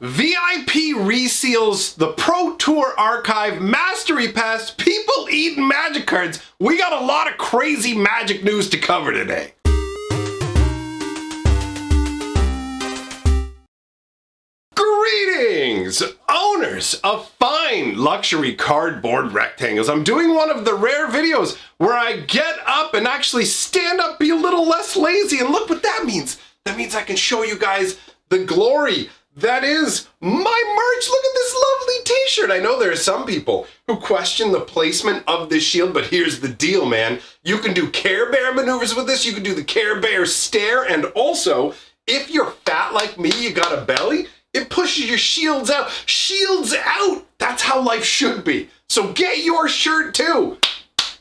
VIP Reseals, the Pro Tour Archive, Mastery Pass, people eating Magic cards. We got a lot of crazy Magic news to cover today. Greetings, owners of fine luxury cardboard rectangles. I'm doing one of the rare videos where I get up and actually stand up, be a little less lazy, and look what that means. That means I can show you guys the glory that is my merch. Look at this lovely t-shirt. I know there are some people who question the placement of this shield, but here's the deal, man. You can do Care Bear maneuvers with this. You can do the Care Bear stare, and also, if you're fat like me, you got a belly, it pushes your shields out. Shields out! That's how life should be. So get your shirt too,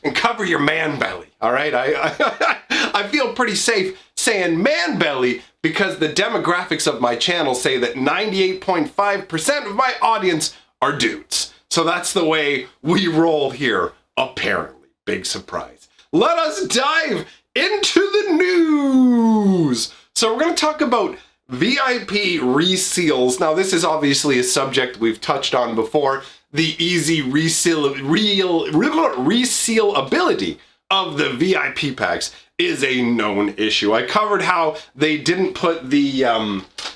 and cover your man belly, all right? I feel pretty safe saying man belly because the demographics of my channel say that 98.5% of my audience are dudes. So that's the way we roll here, apparently. Big surprise. Let us dive into the news. So we're going to talk about VIP reseals. Now, this is obviously a subject we've touched on before. The easy resealability of the VIP packs is a known issue. I covered how they didn't put the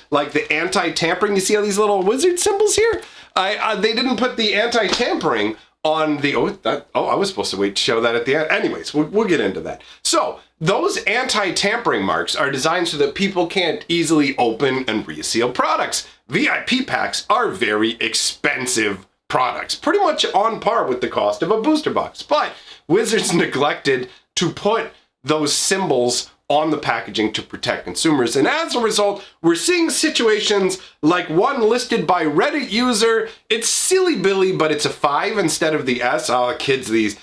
like the anti-tampering. You see all these little wizard symbols here? They didn't put the anti-tampering on the I was supposed to wait to show that at the end. Anyways, we'll get into that. So those anti-tampering marks are designed so that people can't easily open and reseal products. VIP packs are very expensive products, pretty much on par with the cost of a booster box. But Wizards neglected to put those symbols on the packaging to protect consumers. And as a result, we're seeing situations like one listed by Reddit user. It's Silly Billy, but it's a 5 instead of the S. Oh, kids these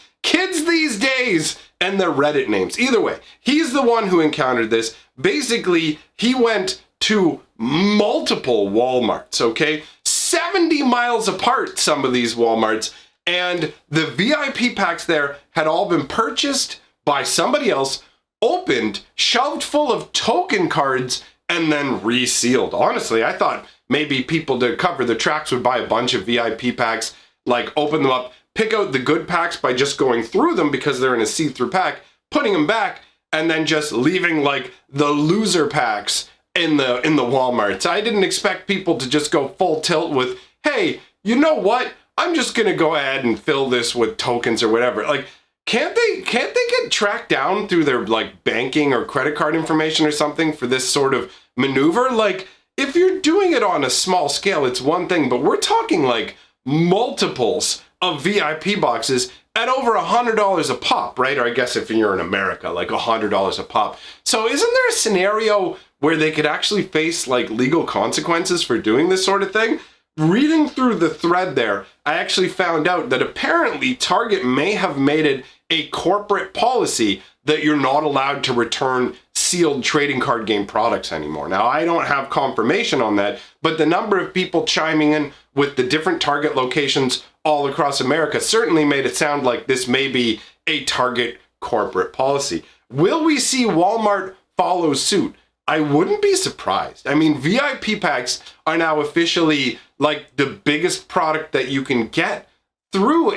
days and their Reddit names. Either way, he's the one who encountered this. Basically, he went to multiple Walmarts, okay? 70 miles apart, some of these Walmarts, and the VIP packs there had all been purchased by somebody else, opened, shoved full of token cards, and then resealed. Honestly, I thought maybe people to cover the tracks would buy a bunch of VIP packs, like open them up, pick out the good packs by just going through them because they're in a see-through pack, putting them back, and then just leaving like the loser packs in the Walmarts. I didn't expect people to just go full tilt with, hey, you know what? I'm just gonna go ahead and fill this with tokens or whatever. Like, can't they get tracked down through their like banking or credit card information or something for this sort of maneuver? Like, if you're doing it on a small scale, it's one thing, but we're talking like multiples of VIP boxes at over $100 a pop, right? Or I guess if you're in America, like $100 a pop. So isn't there a scenario where they could actually face like legal consequences for doing this sort of thing? Reading through the thread there, I actually found out that apparently Target may have made it a corporate policy that you're not allowed to return sealed trading card game products anymore. Now, I don't have confirmation on that, but the number of people chiming in with the different Target locations all across America certainly made it sound like this may be a Target corporate policy. Will we see Walmart follow suit? I wouldn't be surprised. I mean, VIP packs are now officially like the biggest product that you can get through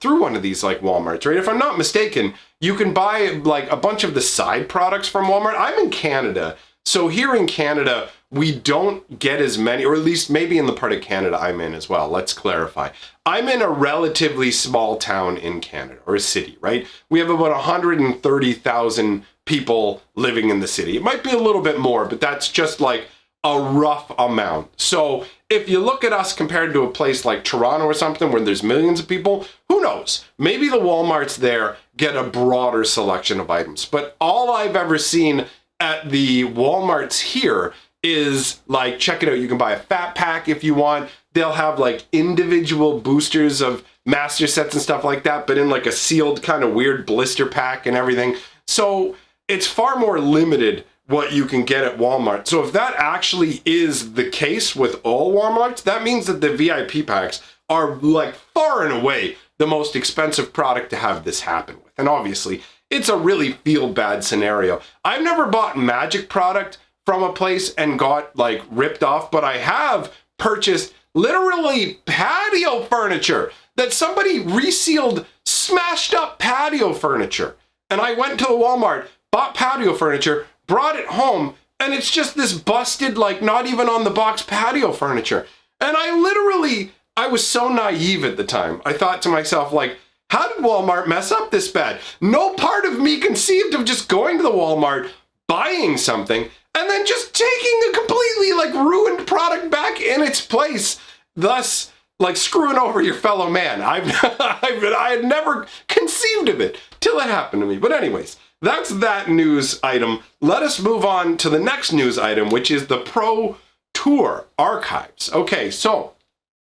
one of these like Walmarts, right? If I'm not mistaken, you can buy like a bunch of the side products from Walmart. I'm in Canada, so here in Canada, we don't get as many, or at least maybe in the part of Canada I'm in as well. Let's clarify. I'm in a relatively small town in Canada, or a city, right? We have about 130,000 people living in the city. It might be a little bit more, but that's just like a rough amount. So if you look at us compared to a place like Toronto or something where there's millions of people, who knows? Maybe the Walmarts there get a broader selection of items. But all I've ever seen at the Walmarts here is like, check it out, you can buy a fat pack if you want. They'll have like individual boosters of master sets and stuff like that, but in like a sealed kind of weird blister pack and everything. So it's far more limited what you can get at Walmart. So if that actually is the case with all Walmarts, that means that the VIP packs are like far and away the most expensive product to have this happen with. And obviously, it's a really feel bad scenario. I've never bought Magic product from a place and got like ripped off, but I have purchased literally patio furniture, that somebody resealed smashed up patio furniture. And I went to the Walmart, bought patio furniture, brought it home, and it's just this busted, like not even on the box patio furniture. And I was so naive at the time. I thought to myself, like, how did Walmart mess up this bad? No part of me conceived of just going to the Walmart, buying something, and then just taking a completely like ruined product back in its place, thus like screwing over your fellow man. I had never conceived of it till it happened to me. But anyways, that's that news item. Let us move on to the next news item, which is the Pro Tour archives. Okay, so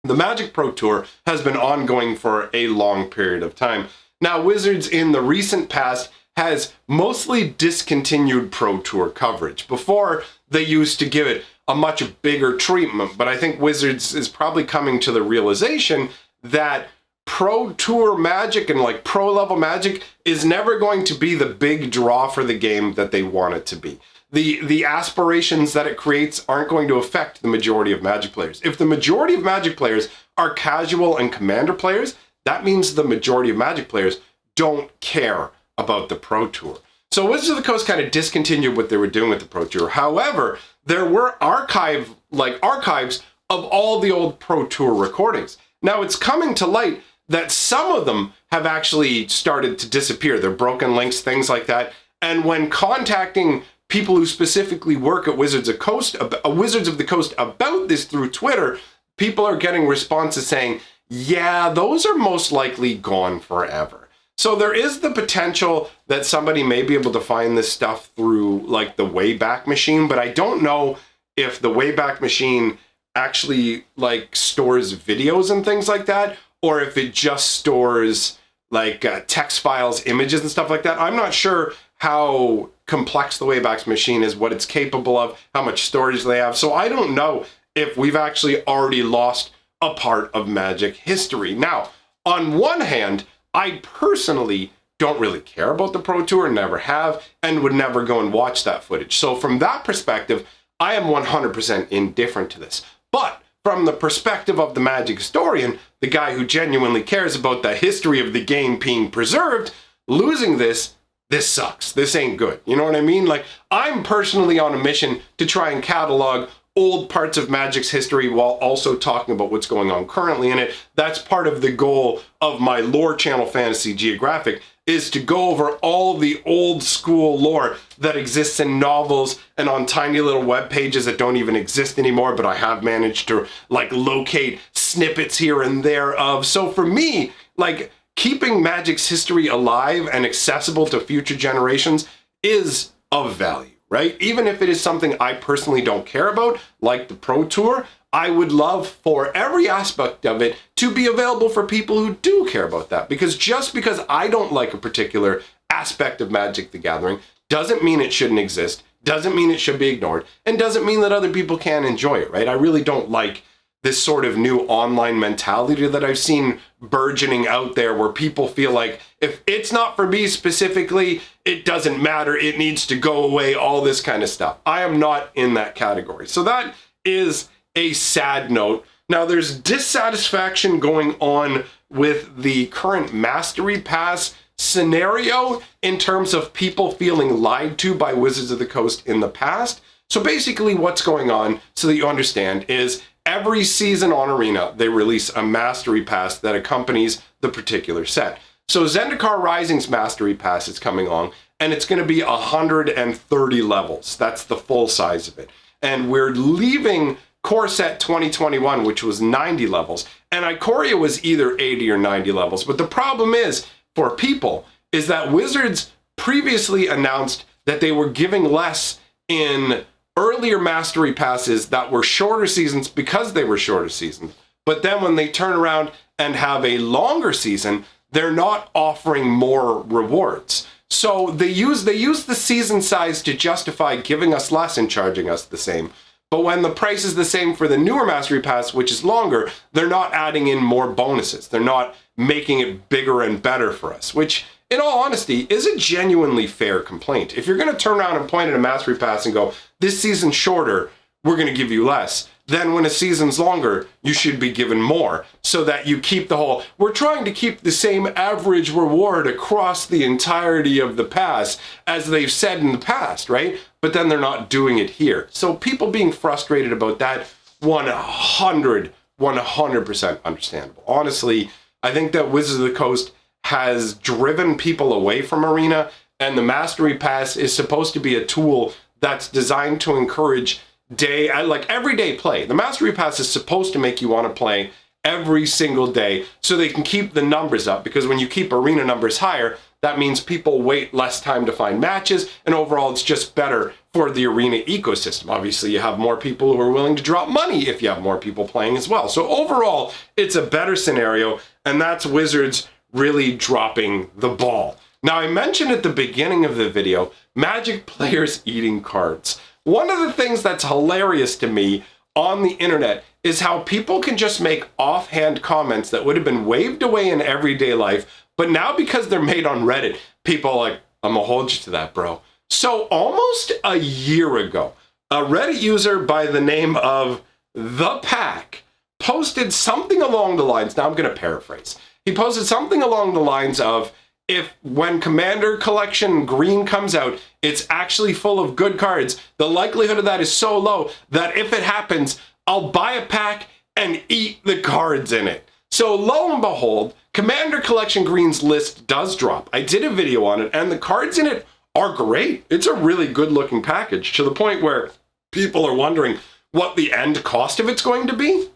the Magic Pro Tour has been ongoing for a long period of time. Now, Wizards in the recent past has mostly discontinued Pro Tour coverage. Before, they used to give it a much bigger treatment, but I think Wizards is probably coming to the realization that Pro Tour Magic and like pro level Magic is never going to be the big draw for the game that they want it to be. The aspirations that it creates aren't going to affect the majority of Magic players. If the majority of Magic players are casual and Commander players, that means the majority of Magic players don't care about the Pro Tour. So Wizards of the Coast kind of discontinued what they were doing with the Pro Tour. However, there were archives of all the old Pro Tour recordings. Now it's coming to light that some of them have actually started to disappear. They're broken links, things like that. And when contacting people who specifically work at Wizards of the Coast about this through Twitter, people are getting responses saying, yeah, those are most likely gone forever. So there is the potential that somebody may be able to find this stuff through like the Wayback Machine, but I don't know if the Wayback Machine actually like stores videos and things like that, or if it just stores like text files, images and stuff like that. I'm not sure how complex the Wayback Machine is, what it's capable of, how much storage they have. So I don't know if we've actually already lost a part of Magic history. Now, on one hand, I personally don't really care about the Pro Tour, never have, and would never go and watch that footage. So from that perspective, I am 100% indifferent to this. But from the perspective of the Magic historian, the guy who genuinely cares about the history of the game being preserved, losing this sucks. This ain't good. You know what I mean? Like, I'm personally on a mission to try and catalog old parts of Magic's history while also talking about what's going on currently in it. That's part of the goal of my lore channel, Fantasy Geographic, is to go over all the old school lore that exists in novels and on tiny little web pages that don't even exist anymore, but I have managed to like locate snippets here and there of. So for me, like, keeping Magic's history alive and accessible to future generations is of value, right? Even if it is something I personally don't care about, like the Pro Tour, I would love for every aspect of it to be available for people who do care about that. Because just because I don't like a particular aspect of Magic the Gathering doesn't mean it shouldn't exist, doesn't mean it should be ignored, and doesn't mean that other people can't enjoy it, right? I really don't like this sort of new online mentality that I've seen burgeoning out there where people feel like if it's not for me specifically, it doesn't matter, it needs to go away, all this kind of stuff. I am not in that category. So that is a sad note. Now there's dissatisfaction going on with the current Mastery Pass scenario in terms of people feeling lied to by Wizards of the Coast in the past. So basically what's going on, so that you understand, is every season on Arena, they release a Mastery Pass that accompanies the particular set. So Zendikar Rising's Mastery Pass is coming along, and it's going to be 130 levels. That's the full size of it. And we're leaving Core Set 2021, which was 90 levels, and Ikoria was either 80 or 90 levels. But the problem is, for people, is that Wizards previously announced that they were giving less in earlier Mastery Passes that were shorter seasons because they were shorter seasons. But then when they turn around and have a longer season, they're not offering more rewards. So they use the season size to justify giving us less and charging us the same. But when the price is the same for the newer Mastery Pass, which is longer, they're not adding in more bonuses. They're not making it bigger and better for us, which, in all honesty, is a genuinely fair complaint. If you're going to turn around and point at a Mastery Pass and go, this season's shorter, we're going to give you less, then when a season's longer, you should be given more so that you keep the whole, we're trying to keep the same average reward across the entirety of the pass as they've said in the past, right? But then they're not doing it here. So people being frustrated about that, 100% understandable. Honestly, I think that Wizards of the Coast has driven people away from Arena, and the Mastery Pass is supposed to be a tool that's designed to encourage everyday play. The Mastery Pass is supposed to make you want to play every single day so they can keep the numbers up, because when you keep arena numbers higher, that means people wait less time to find matches, and overall it's just better for the arena ecosystem. Obviously, you have more people who are willing to drop money if you have more people playing as well. So overall, it's a better scenario, and that's Wizards really dropping the ball. Now, I mentioned at the beginning of the video, Magic players eating cards. One of the things that's hilarious to me on the internet is how people can just make offhand comments that would have been waved away in everyday life, but now because they're made on Reddit, people are like, I'm gonna hold you to that, bro. So almost a year ago, a Reddit user by the name of The Pack posted something along the lines, now I'm gonna paraphrase. He posted something along the lines of, if when Commander Collection Green comes out, it's actually full of good cards, the likelihood of that is so low that if it happens, I'll buy a pack and eat the cards in it. So lo and behold, Commander Collection Green's list does drop. I did a video on it, and the cards in it are great. It's a really good looking package, to the point where people are wondering what the end cost of it's going to be,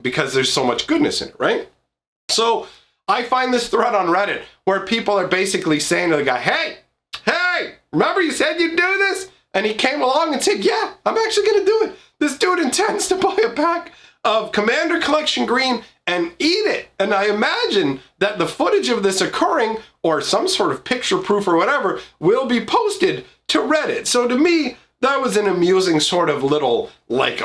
because there's so much goodness in it, right? So I find this thread on Reddit where people are basically saying to the guy, hey, remember you said you'd do this? And he came along and said, yeah, I'm actually going to do it. This dude intends to buy a pack of Commander Collection Green and eat it. And I imagine that the footage of this occurring, or some sort of picture proof or whatever, will be posted to Reddit. So to me, that was an amusing sort of little, light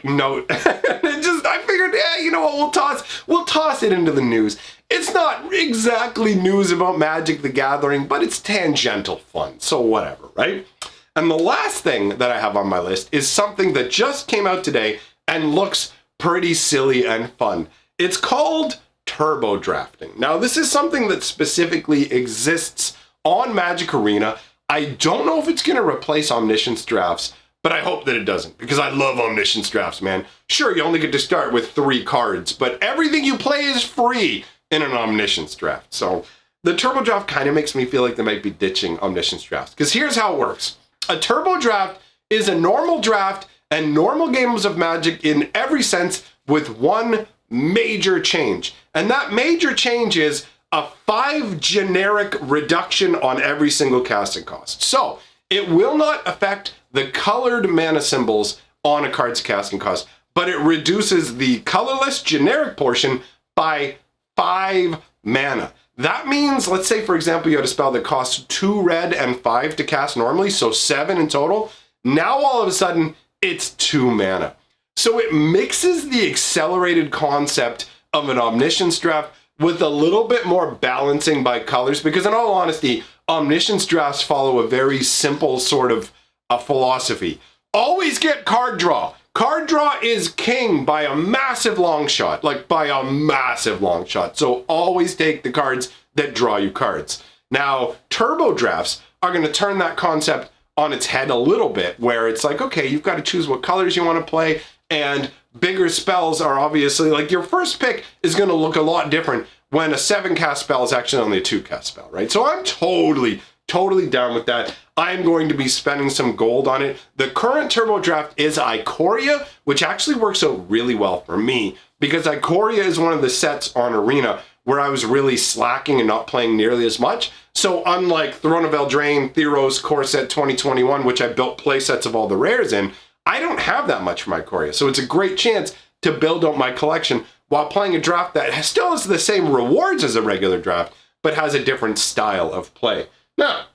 note. I figured, yeah, you know what, we'll toss it into the news. It's not exactly news about Magic the Gathering, but it's tangential fun, so whatever, right? And the last thing that I have on my list is something that just came out today and looks pretty silly and fun. It's called turbo drafting. Now, this is something that specifically exists on Magic Arena. I don't know if it's going to replace Omniscience drafts, but I hope that it doesn't, because I love Omniscience drafts, man. Sure, you only get to start with 3 cards, but everything you play is free in an Omniscience draft. So the turbo draft kind of makes me feel like they might be ditching Omniscience drafts, because here's how it works. A turbo draft is a normal draft and normal games of Magic in every sense, with one major change. And that major change is a 5 generic reduction on every single casting cost. So it will not affect the colored mana symbols on a card's casting cost, but it reduces the colorless generic portion by 5 mana. That means, let's say, for example, you had a spell that costs 2 red and 5 to cast normally, so 7 in total. Now, all of a sudden, it's 2 mana. So it mixes the accelerated concept of an Omniscience draft with a little bit more balancing by colors, because in all honesty, Omniscience drafts follow a very simple sort of a philosophy. Always get card draw. Card draw is king by a massive long shot, So always take the cards that draw you cards. Now, turbo drafts are going to turn that concept on its head a little bit, where it's like, okay, you've got to choose what colors you want to play, and bigger spells are obviously, like, your first pick is going to look a lot different when a 7 cast spell is actually only a 2 cast spell, right? So I'm totally down with that. I'm going to be spending some gold on it. The current turbo draft is Ikoria, which actually works out really well for me, because Ikoria is one of the sets on Arena where I was really slacking and not playing nearly as much. So unlike Throne of Eldraine, Theros, Core Set 2021, which I built play sets of all the rares in, I don't have that much from Ikoria. So it's a great chance to build out my collection while playing a draft that still has the same rewards as a regular draft, but has a different style of play. Now,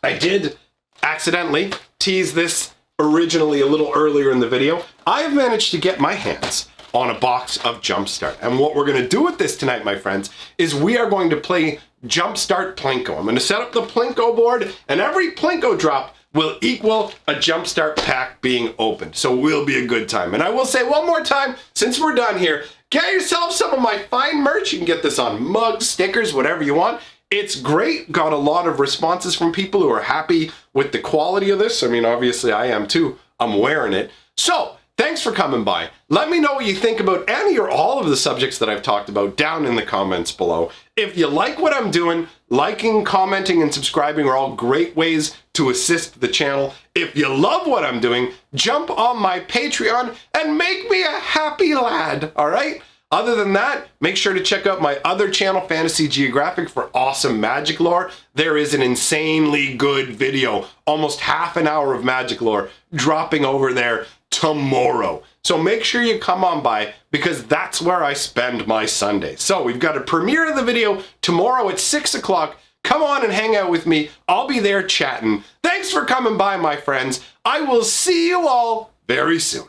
I did accidentally tease this originally a little earlier in the video. I have managed to get my hands on a box of Jumpstart. And what we're going to do with this tonight, my friends, is we are going to play Jumpstart Plinko. I'm going to set up the Plinko board, and every Plinko drop, will equal a Jumpstart pack being opened. So it will be a good time. And I will say one more time, since we're done here, get yourself some of my fine merch. You can get this on mugs, stickers, whatever you want. It's great. Got a lot of responses from people who are happy with the quality of this. I mean, obviously I am too. I'm wearing it. So thanks for coming by. Let me know what you think about any or all of the subjects that I've talked about down in the comments below. If you like what I'm doing, liking, commenting, and subscribing are all great ways to assist the channel. If you love what I'm doing, jump on my Patreon and make me a happy lad, all right? Other than that, make sure to check out my other channel, Fantasy Geographic, for awesome magic lore. There is an insanely good video, almost half an hour of magic lore, dropping over there tomorrow. So make sure you come on by, because that's where I spend my Sunday. So we've got a premiere of the video tomorrow at 6 o'clock. Come on and hang out with me. I'll be there chatting. Thanks for coming by, my friends. I will see you all very soon.